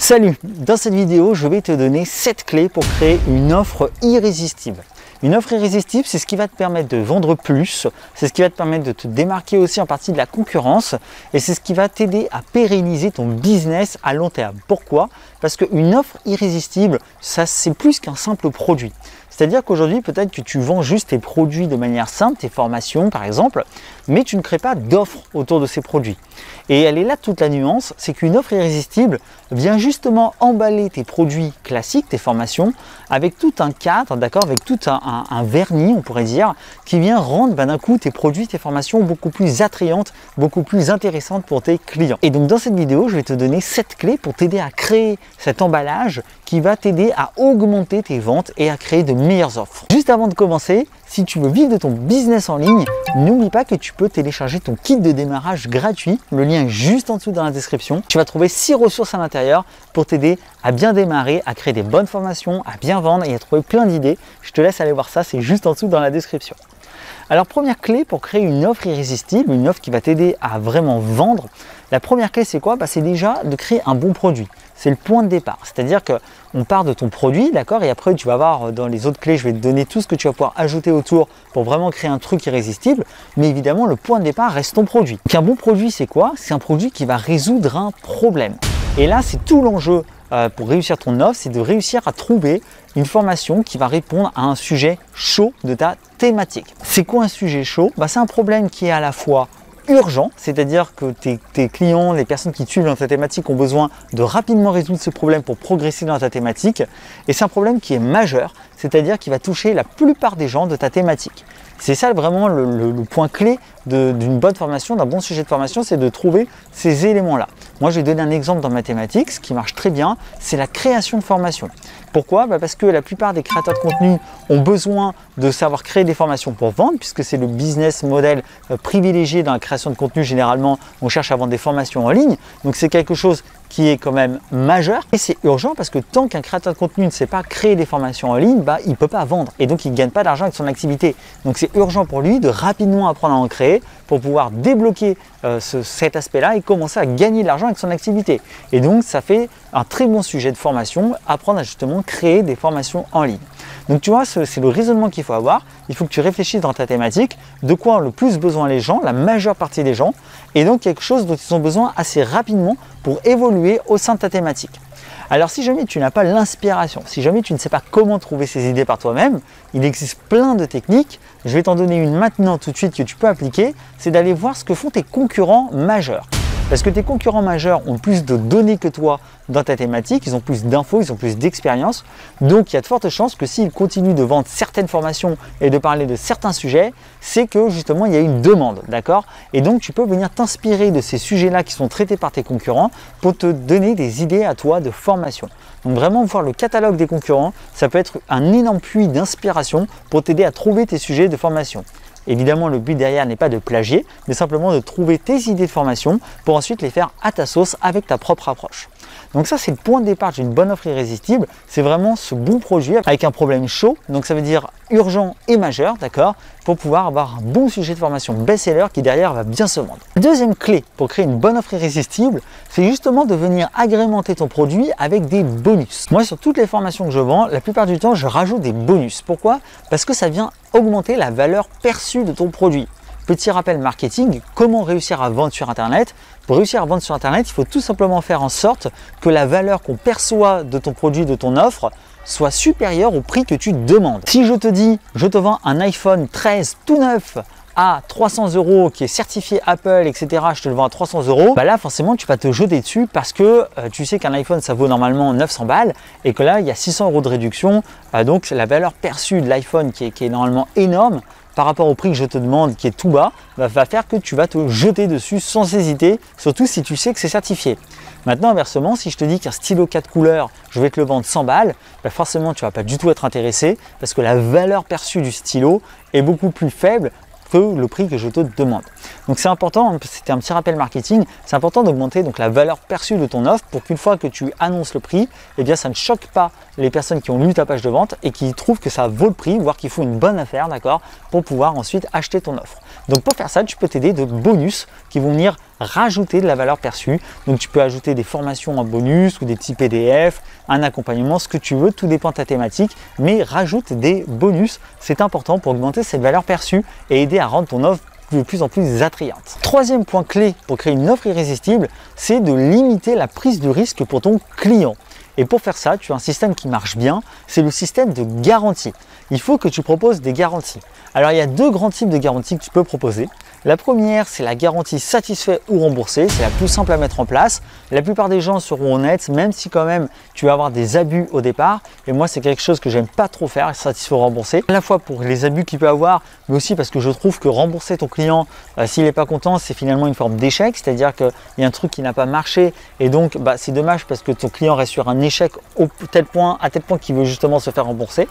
Salut! Dans cette vidéo, je vais te donner 7 clés pour créer une offre irrésistible. Une offre irrésistible, c'est ce qui va te permettre de vendre plus, c'est ce qui va te permettre de te démarquer aussi en partie de la concurrence et c'est ce qui va t'aider à pérenniser ton business à long terme. Pourquoi? Parce qu'une offre irrésistible, ça c'est plus qu'un simple produit. C'est-à-dire qu'aujourd'hui, peut-être que tu vends juste tes produits de manière simple, tes formations par exemple, mais tu ne crées pas d'offre autour de ces produits. Et elle est là toute la nuance, c'est qu'une offre irrésistible vient justement emballer tes produits classiques, tes formations, avec tout un cadre, d'accord, avec tout un vernis, on pourrait dire, qui vient rendre d'un coup tes produits, tes formations beaucoup plus attrayantes, beaucoup plus intéressantes pour tes clients. Et donc dans cette vidéo, je vais te donner 7 clés pour t'aider à créer cet emballage qui va t'aider à augmenter tes ventes et à créer de meilleures offres. Juste avant de commencer, si tu veux vivre de ton business en ligne, n'oublie pas que tu peux télécharger ton kit de démarrage gratuit. Le lien est juste en dessous dans la description. Tu vas trouver 6 ressources à l'intérieur pour t'aider à bien démarrer, à créer des bonnes formations, à bien vendre et à trouver plein d'idées. Je te laisse aller voir ça, c'est juste en dessous dans la description. Alors première clé pour créer une offre irrésistible, une offre qui va t'aider à vraiment vendre, la première clé c'est quoi? C'est déjà de créer un bon produit. C'est le point de départ, c'est-à-dire qu'on part de ton produit, d'accord, et après tu vas voir dans les autres clés, je vais te donner tout ce que tu vas pouvoir ajouter autour pour vraiment créer un truc irrésistible, mais évidemment le point de départ reste ton produit. Donc un bon produit c'est quoi? C'est un produit qui va résoudre un problème. Et là c'est tout l'enjeu pour réussir ton offre, c'est de réussir à trouver une formation qui va répondre à un sujet chaud de ta thématique. C'est quoi un sujet chaud? C'est un problème qui est à la fois urgent, c'est-à-dire que tes clients, les personnes qui te suivent dans ta thématique ont besoin de rapidement résoudre ce problème pour progresser dans ta thématique. Et c'est un problème qui est majeur, c'est-à-dire qui va toucher la plupart des gens de ta thématique. C'est ça vraiment le point clé d'une bonne formation, d'un bon sujet de formation, c'est de trouver ces éléments-là. Moi, je vais donner un exemple dans ma thématique, ce qui marche très bien, c'est la création de formation. Pourquoi? Parce que la plupart des créateurs de contenu ont besoin de savoir créer des formations pour vendre, puisque c'est le business model privilégié dans la création de contenu. Généralement, on cherche à vendre des formations en ligne, donc c'est quelque chose qui est quand même majeur et c'est urgent parce que tant qu'un créateur de contenu ne sait pas créer des formations en ligne, il ne peut pas vendre et donc il ne gagne pas d'argent avec son activité. Donc c'est urgent pour lui de rapidement apprendre à en créer pour pouvoir débloquer cet aspect-là et commencer à gagner de l'argent avec son activité. Et donc ça fait un très bon sujet de formation, apprendre à justement créer des formations en ligne. Donc tu vois, c'est le raisonnement qu'il faut avoir. Il faut que tu réfléchisses dans ta thématique, de quoi ont le plus besoin les gens, la majeure partie des gens, et donc quelque chose dont ils ont besoin assez rapidement pour évoluer au sein de ta thématique. Alors si jamais tu n'as pas l'inspiration, si jamais tu ne sais pas comment trouver ces idées par toi-même, il existe plein de techniques. Je vais t'en donner une maintenant tout de suite que tu peux appliquer, c'est d'aller voir ce que font tes concurrents majeurs. Parce que tes concurrents majeurs ont plus de données que toi dans ta thématique, ils ont plus d'infos, ils ont plus d'expérience. Donc il y a de fortes chances que s'ils continuent de vendre certaines formations et de parler de certains sujets, c'est que justement il y a une demande, d'accord? Et donc tu peux venir t'inspirer de ces sujets-là qui sont traités par tes concurrents pour te donner des idées à toi de formation. Donc vraiment voir le catalogue des concurrents, ça peut être un énorme puits d'inspiration pour t'aider à trouver tes sujets de formation. Évidemment, le but derrière n'est pas de plagier, mais simplement de trouver tes idées de formation pour ensuite les faire à ta sauce avec ta propre approche. Donc ça, c'est le point de départ d'une bonne offre irrésistible. C'est vraiment ce bon produit avec un problème chaud, donc ça veut dire urgent et majeur, d'accord, pour pouvoir avoir un bon sujet de formation best-seller qui derrière va bien se vendre. Deuxième clé pour créer une bonne offre irrésistible, c'est justement de venir agrémenter ton produit avec des bonus. Moi, sur toutes les formations que je vends, la plupart du temps, je rajoute des bonus. Pourquoi? Parce que ça vient augmenter la valeur perçue de ton produit. Petit rappel marketing, comment réussir à vendre sur Internet? Pour réussir à vendre sur Internet, il faut tout simplement faire en sorte que la valeur qu'on perçoit de ton produit, de ton offre, soit supérieure au prix que tu demandes. Si je te dis, je te vends un iPhone 13 tout neuf à 300 € qui est certifié Apple, etc., je te le vends à 300 €, là forcément tu vas te jeter dessus parce que tu sais qu'un iPhone ça vaut normalement 900 balles et que là il y a 600 € de réduction, donc la valeur perçue de l'iPhone qui est normalement énorme par rapport au prix que je te demande qui est tout bas, va faire que tu vas te jeter dessus sans hésiter, surtout si tu sais que c'est certifié. Maintenant inversement, si je te dis qu'un stylo 4 couleurs, je vais te le vendre 100 balles, forcément tu ne vas pas du tout être intéressé parce que la valeur perçue du stylo est beaucoup plus faible que le prix que je te demande. Donc c'est important, c'était un petit rappel marketing, c'est important d'augmenter donc la valeur perçue de ton offre pour qu'une fois que tu annonces le prix, eh bien ça ne choque pas les personnes qui ont lu ta page de vente et qui trouvent que ça vaut le prix, voire qu'il faut une bonne affaire, d'accord, pour pouvoir ensuite acheter ton offre. Donc pour faire ça, tu peux t'aider de bonus qui vont venir rajouter de la valeur perçue. Donc tu peux ajouter des formations en bonus ou des petits PDF, un accompagnement, ce que tu veux, tout dépend de ta thématique, mais rajoute des bonus, c'est important pour augmenter cette valeur perçue et aider à rendre ton offre de plus en plus attrayante. Troisième point clé pour créer une offre irrésistible, c'est de limiter la prise de risque pour ton client. Et pour faire ça, tu as un système qui marche bien, c'est le système de garantie. Il faut que tu proposes des garanties. Alors il y a deux grands types de garanties que tu peux proposer. La première, c'est la garantie satisfait ou remboursé, c'est la plus simple à mettre en place. La plupart des gens seront honnêtes, même si quand même tu vas avoir des abus au départ. Et moi, c'est quelque chose que j'aime pas trop faire, satisfait ou remboursé. À la fois pour les abus qu'il peut avoir, mais aussi parce que je trouve que rembourser ton client, s'il n'est pas content, c'est finalement une forme d'échec. C'est-à-dire qu'il y a un truc qui n'a pas marché et donc c'est dommage parce que ton client reste sur un échec à tel point qu'il veut justement se faire rembourser.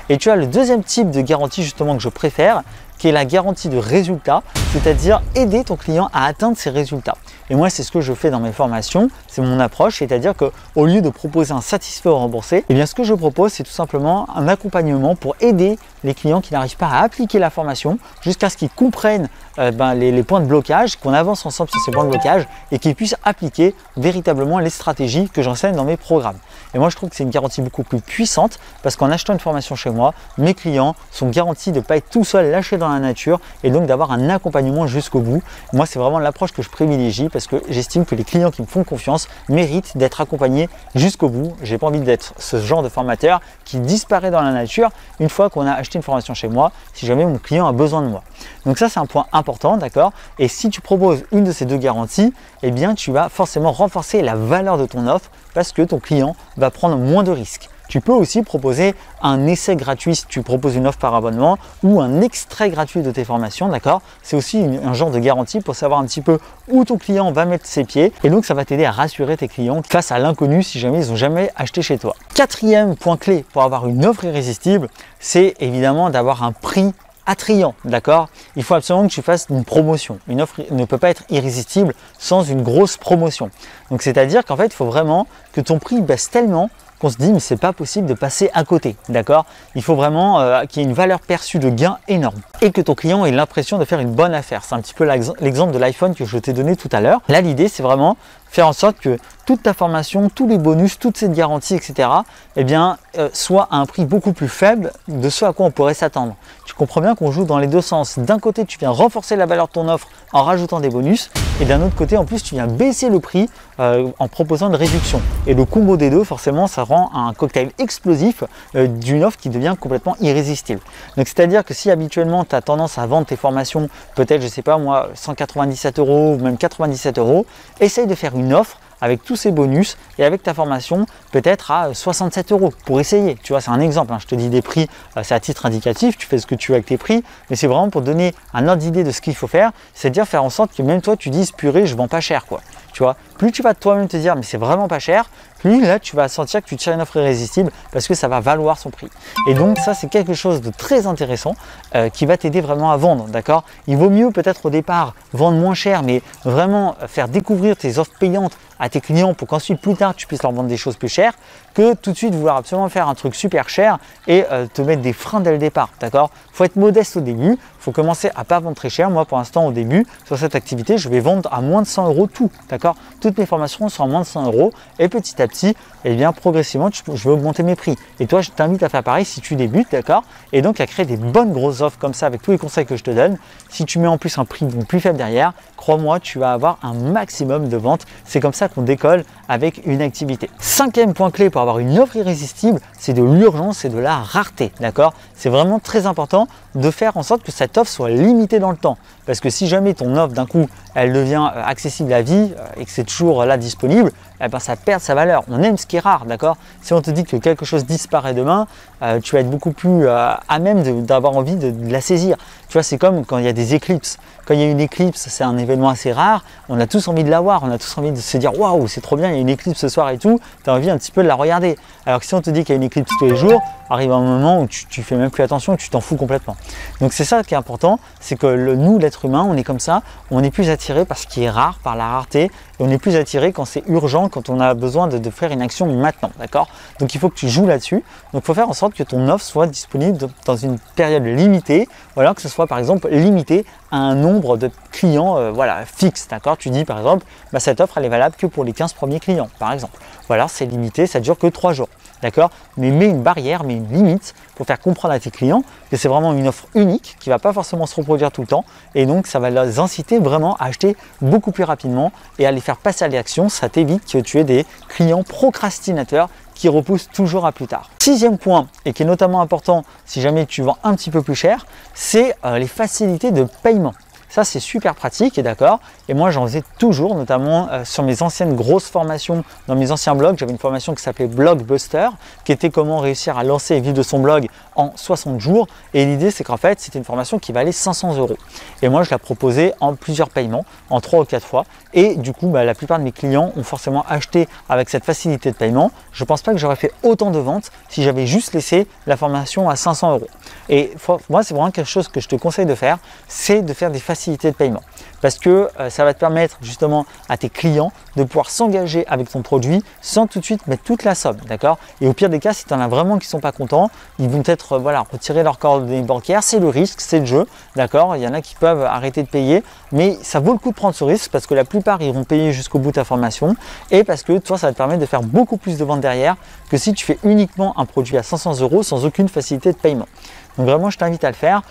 Et tu as le deuxième type de garantie justement que je préfère, qui est la garantie de résultat, c'est-à-dire aider ton client à atteindre ses résultats. Et moi, c'est ce que je fais dans mes formations, c'est mon approche, c'est-à-dire qu'au lieu de proposer un satisfait ou remboursé, eh bien, ce que je propose, c'est tout simplement un accompagnement pour aider les clients qui n'arrivent pas à appliquer la formation jusqu'à ce qu'ils comprennent les points de blocage, qu'on avance ensemble sur ces points de blocage et qu'ils puissent appliquer véritablement les stratégies que j'enseigne dans mes programmes. Et moi, je trouve que c'est une garantie beaucoup plus puissante parce qu'en achetant une formation chez moi, mes clients sont garantis de ne pas être tout seuls lâchés dans la nature et donc d'avoir un accompagnement jusqu'au bout. Moi, c'est vraiment l'approche que je privilégie parce que j'estime que les clients qui me font confiance méritent d'être accompagnés jusqu'au bout. J'ai pas envie d'être ce genre de formateur qui disparaît dans la nature une fois qu'on a acheté une formation chez moi, si jamais mon client a besoin de moi. Donc ça, c'est un point important, d'accord? Et si tu proposes une de ces deux garanties, eh bien, tu vas forcément renforcer la valeur de ton offre parce que ton client va prendre moins de risques. Tu peux aussi proposer un essai gratuit si tu proposes une offre par abonnement ou un extrait gratuit de tes formations, d'accord? C'est aussi un genre de garantie pour savoir un petit peu où ton client va mettre ses pieds et donc ça va t'aider à rassurer tes clients face à l'inconnu si jamais ils n'ont jamais acheté chez toi. Quatrième point clé pour avoir une offre irrésistible, c'est évidemment d'avoir un prix attrayant, d'accord? Il faut absolument que tu fasses une promotion. Une offre ne peut pas être irrésistible sans une grosse promotion. Donc c'est-à-dire qu'en fait, il faut vraiment que ton prix baisse tellement qu'on se dit mais c'est pas possible de passer à côté, d'accord? Il faut vraiment qu'il y ait une valeur perçue de gain énorme et que ton client ait l'impression de faire une bonne affaire. C'est un petit peu l'exemple de l'iPhone que je t'ai donné tout à l'heure. Là, l'idée, c'est vraiment faire en sorte que toute ta formation, tous les bonus, toute cette garantie, etc., eh bien, soit à un prix beaucoup plus faible de ce à quoi on pourrait s'attendre. Tu comprends bien qu'on joue dans les deux sens. D'un côté, tu viens renforcer la valeur de ton offre en rajoutant des bonus, et d'un autre côté, en plus, tu viens baisser le prix en proposant une réduction. Et le combo des deux, forcément, ça rend un cocktail explosif d'une offre qui devient complètement irrésistible. Donc, c'est-à-dire que si habituellement, tu as tendance à vendre tes formations, peut-être, je sais pas moi, 197 € ou même 97 €, essaye de faire une offre avec tous ces bonus et avec ta formation peut-être à 67 € pour essayer. Tu vois, c'est un exemple, hein. Je te dis des prix, c'est à titre indicatif, tu fais ce que tu veux avec tes prix, mais c'est vraiment pour donner un ordre d'idée de ce qu'il faut faire, c'est-à-dire faire en sorte que même toi tu dises purée, je vends pas cher quoi. Tu vois, plus tu vas toi-même te dire mais c'est vraiment pas cher, plus là tu vas sentir que tu tires une offre irrésistible parce que ça va valoir son prix. Et donc ça c'est quelque chose de très intéressant qui va t'aider vraiment à vendre, d'accord? Il vaut mieux peut-être au départ vendre moins cher mais vraiment faire découvrir tes offres payantes à tes clients pour qu'ensuite plus tard tu puisses leur vendre des choses plus chères que tout de suite vouloir absolument faire un truc super cher et te mettre des freins dès le départ, d'accord? Il faut être modeste au début, il faut commencer à pas vendre très cher. Moi pour l'instant au début sur cette activité je vais vendre à moins de 100 € tout, d'accord? Toutes mes formations sont à moins de 100 € et petit à petit, eh bien progressivement je vais augmenter mes prix. Et toi je t'invite à faire pareil si tu débutes, d'accord? Et donc à créer des bonnes grosses offres comme ça avec tous les conseils que je te donne. Si tu mets en plus un prix plus faible derrière, crois-moi, tu vas avoir un maximum de ventes. C'est comme ça qu'on décolle avec une activité. Cinquième point clé pour avoir une offre irrésistible, c'est de l'urgence et de la rareté, d'accord? C'est vraiment très important de faire en sorte que cette offre soit limitée dans le temps. Parce que si jamais ton offre d'un coup, elle devient accessible à vie et que c'est toujours là disponible, eh ben, ça perd sa valeur. On aime ce qui est rare, d'accord? Si on te dit que quelque chose disparaît demain, tu vas être beaucoup plus à même d'avoir envie de la saisir. Tu vois, c'est comme quand il y a des éclipses. Quand il y a une éclipse, c'est un événement assez rare, on a tous envie de la voir, on a tous envie de se dire waouh, c'est trop bien, il y a une éclipse ce soir et tout, tu as envie un petit peu de la regarder. Alors que si on te dit qu'il y a une éclipse tous les jours, arrive un moment où tu fais même plus attention et tu t'en fous complètement. Donc c'est ça qui est important, c'est que nous, l'être humain, on est comme ça, on est plus attiré par ce qui est rare, par la rareté, et on est plus attiré quand c'est urgent, quand on a besoin de faire une action maintenant, d'accord? Donc il faut que tu joues là-dessus. Donc il faut faire en sorte que ton offre soit disponible dans une période limitée, ou alors que ce soit par exemple limité à un nombre de clients voilà, fixe, d'accord? Tu dis par exemple, bah, cette offre elle est valable que pour les 15 premiers clients, par exemple. Voilà, c'est limité, ça dure que 3 jours. D'accord? Mais mets une barrière, mets une limite pour faire comprendre à tes clients que c'est vraiment une offre unique qui ne va pas forcément se reproduire tout le temps. Et donc, ça va les inciter vraiment à acheter beaucoup plus rapidement et à les faire passer à l'action. Ça t'évite que tu aies des clients procrastinateurs qui repoussent toujours à plus tard. Sixième point, et qui est notamment important si jamais tu vends un petit peu plus cher, c'est les facilités de paiement. Ça, c'est super pratique, et d'accord. Et moi, j'en faisais toujours, notamment sur mes anciennes grosses formations, dans mes anciens blogs. J'avais une formation qui s'appelait Blogbuster, qui était comment réussir à lancer et vivre de son blog en 60 jours. Et l'idée, c'est qu'en fait, c'était une formation qui valait 500 €. Et moi, je la proposais en plusieurs paiements, en 3 ou 4 fois. Et du coup, bah, la plupart de mes clients ont forcément acheté avec cette facilité de paiement. Je ne pense pas que j'aurais fait autant de ventes si j'avais juste laissé la formation à 500 €. Et moi, c'est vraiment quelque chose que je te conseille de faire, c'est de faire des facilités de paiement. Parce que ça va te permettre justement à tes clients de pouvoir s'engager avec ton produit sans tout de suite mettre toute la somme, d'accord? Et au pire des cas, si tu en as vraiment qui ne sont pas contents, ils vont peut-être voilà, retirer leurs coordonnées bancaires, c'est le risque, c'est le jeu, d'accord? Il y en a qui peuvent arrêter de payer, mais ça vaut le coup de prendre ce risque parce que la plupart iront payer jusqu'au bout de ta formation et parce que toi, ça va te permettre de faire beaucoup plus de ventes derrière que si tu fais uniquement un produit à 500 € sans aucune facilité de paiement. Donc vraiment, je t'invite à le faire.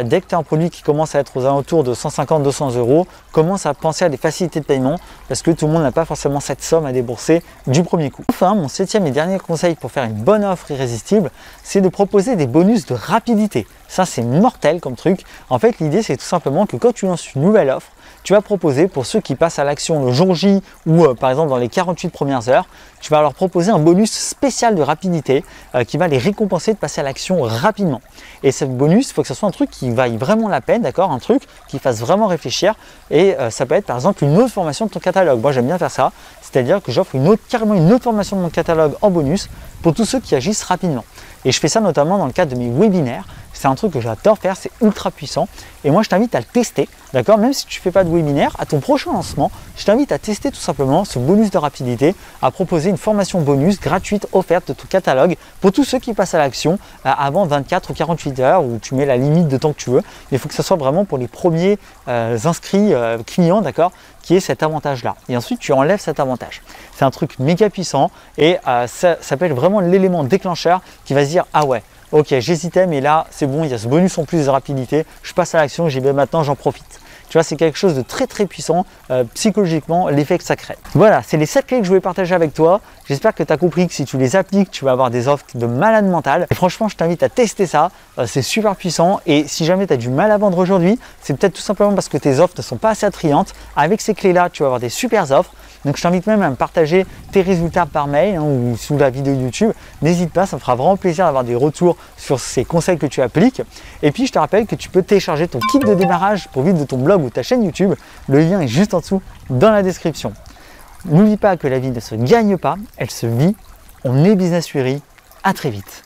Dès que tu as un produit qui commence à être aux alentours de 150-200 €, commence à penser à des facilités de paiement parce que tout le monde n'a pas forcément cette somme à débourser du premier coup. Enfin, mon septième et dernier conseil pour faire une bonne offre irrésistible, c'est de proposer des bonus de rapidité. Ça, c'est mortel comme truc. En fait, l'idée, c'est tout simplement que quand tu lances une nouvelle offre, tu vas proposer pour ceux qui passent à l'action le jour J ou par exemple dans les 48 premières heures, tu vas leur proposer un bonus spécial de rapidité qui va les récompenser de passer à l'action rapidement. Et ce bonus, il faut que ce soit un truc qui vaille vraiment la peine, d'accord? Un truc qui fasse vraiment réfléchir. Et ça peut être par exemple une autre formation de ton catalogue. Moi, j'aime bien faire ça, c'est-à-dire que j'offre carrément une autre formation de mon catalogue en bonus pour tous ceux qui agissent rapidement. Et je fais ça notamment dans le cadre de mes webinaires. C'est un truc que j'adore faire, c'est ultra puissant. Et moi, je t'invite à le tester, d'accord? Même si tu ne fais pas de webinaire, à ton prochain lancement, je t'invite à tester tout simplement ce bonus de rapidité, à proposer une formation bonus gratuite offerte de ton catalogue pour tous ceux qui passent à l'action avant 24 ou 48 heures où tu mets la limite de temps que tu veux. Il faut que ce soit vraiment pour les premiers inscrits clients, d'accord? Qui est cet avantage-là. Et ensuite, tu enlèves cet avantage. C'est un truc méga puissant et ça peut être vraiment l'élément déclencheur qui va se dire « Ah ouais, ok, j'hésitais, mais là, c'est bon, il y a ce bonus en plus de rapidité, je passe à l'action, j'y vais maintenant, j'en profite. » Tu vois, c'est quelque chose de très très puissant psychologiquement, l'effet que ça crée. Voilà, c'est les 7 clés que je voulais partager avec toi. J'espère que tu as compris que si tu les appliques, tu vas avoir des offres de malade mental. Et franchement, je t'invite à tester ça. C'est super puissant. Et si jamais tu as du mal à vendre aujourd'hui, c'est peut-être tout simplement parce que tes offres ne sont pas assez attrayantes. Avec ces clés-là, tu vas avoir des super offres. Donc je t'invite même à me partager tes résultats par mail ou sous la vidéo YouTube. N'hésite pas, ça me fera vraiment plaisir d'avoir des retours sur ces conseils que tu appliques. Et puis je te rappelle que tu peux télécharger ton kit de démarrage pour vivre de ton blog ou ta chaîne YouTube. Le lien est juste en dessous dans la description. N'oublie pas que la vie ne se gagne pas, elle se vit. On est Business Fury. À très vite.